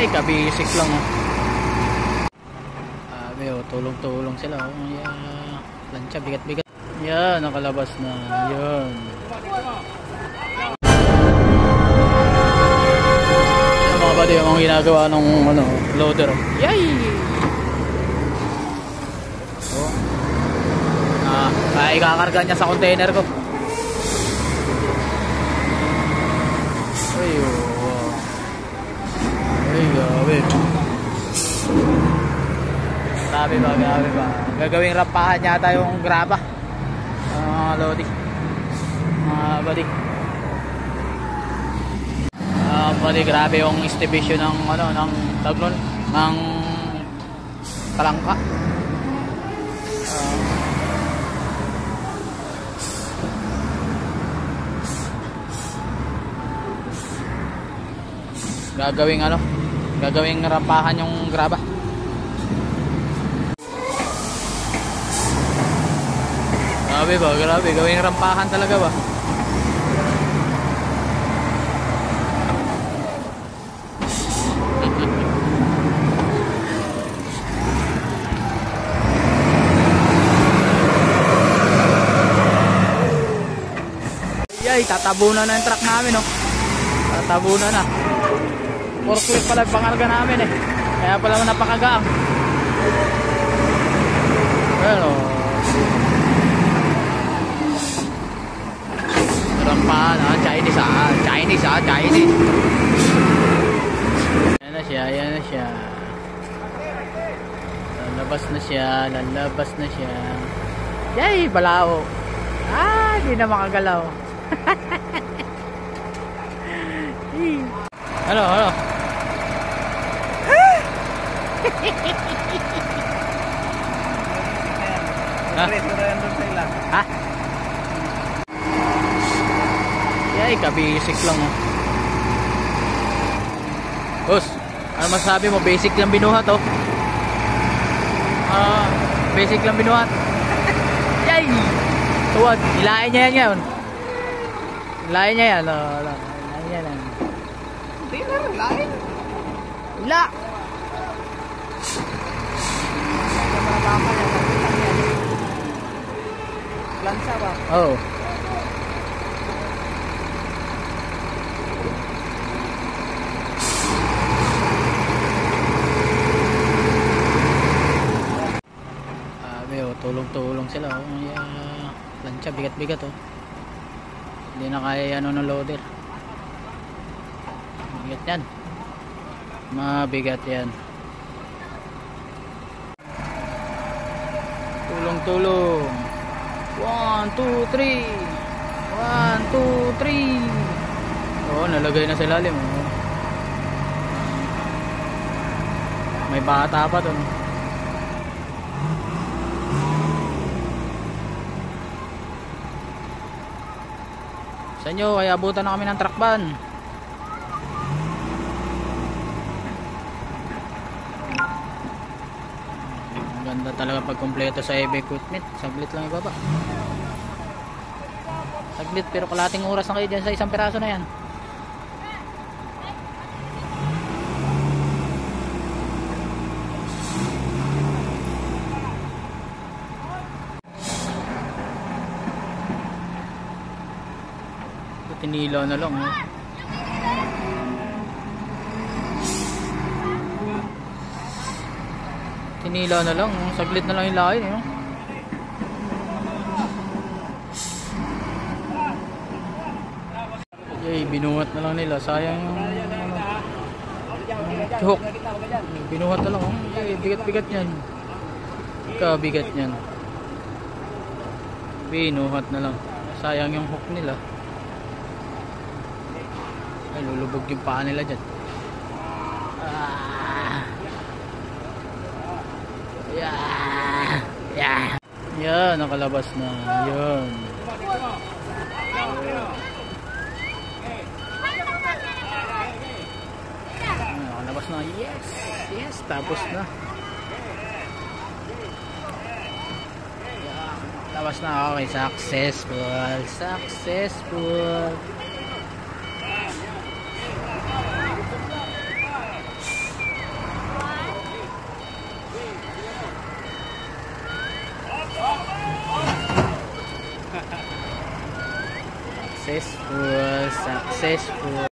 Yay, kabisik lang oh. Sabi oh, tulong-tulong sila oh. Yeah. Plancha, bigat-bigat. Yan, nakalabas na. Yan. Yan mga buddy, yung mga ginagawa ng ano, loader. Yay! Oh. Kaya ikakarga niya sa container ko. Ay, oh. Ay, gabi. Grabe ba, grabe ba. Gagawing rampahan yata yung graba. Lodi. Buddy. Buddy, grabe yung estimation ng ano, ng taglon, ng talangka. Gagawing rampahan yung graba. Grabe ba, grabe, gawing rampahan talaga ba. Yay, tatabunan na yung truck namin oh. Tatabunan na. Forklift pala pangarga namin eh. Kaya pala napakagaang. Pero rampahan Chinese Chinese. Yan na siya. Lalabas na siya. Yay, balao. Hindi na makagalaw. Hello. Ha? Yay, kabisik lang oh. Boss, ano masasabi mo? Basic lang binuhat oh. Basic lang binuhat. Yay! Tuwag, ilain niya yan ngayon. Ilain niya yan. Ilain niya yan. Ilain? Ila! Lansa ba? Oo. Tulong-tulong sila oh. Plancha, bigat-bigat oh. Hindi na kaya ano ng loader. Bigat yan. Mabigat yan. Tulong-tulong. 1, 2, 3. 1, 2, 3. Oh, nalagay na sa ilalim oh. May bata pa doon. Sa inyo, kaya abutan na kami ng truck van. Ganda talaga pag kompleto sa heavy equipment. Saglit lang ibaba. Saglit, pero kalating oras na kayo dyan sa isang piraso na yan. Tinila na lang oh. Tinila na lang oh. Saglit na lang yung lain oh. Yay, binuhat na lang nila. Sayang yung hook. Binuhat na lang oh. Yay, bigat-bigat yan. Kabigat yan. Binuhat na lang. Sayang yung hook nila. Ay, lulubog yung paa nila dyan. Yan, nakalabas na. Yan. Nakalabas na. Yes, tapos na. Yan, nakalabas na. Okay, successful. Successful.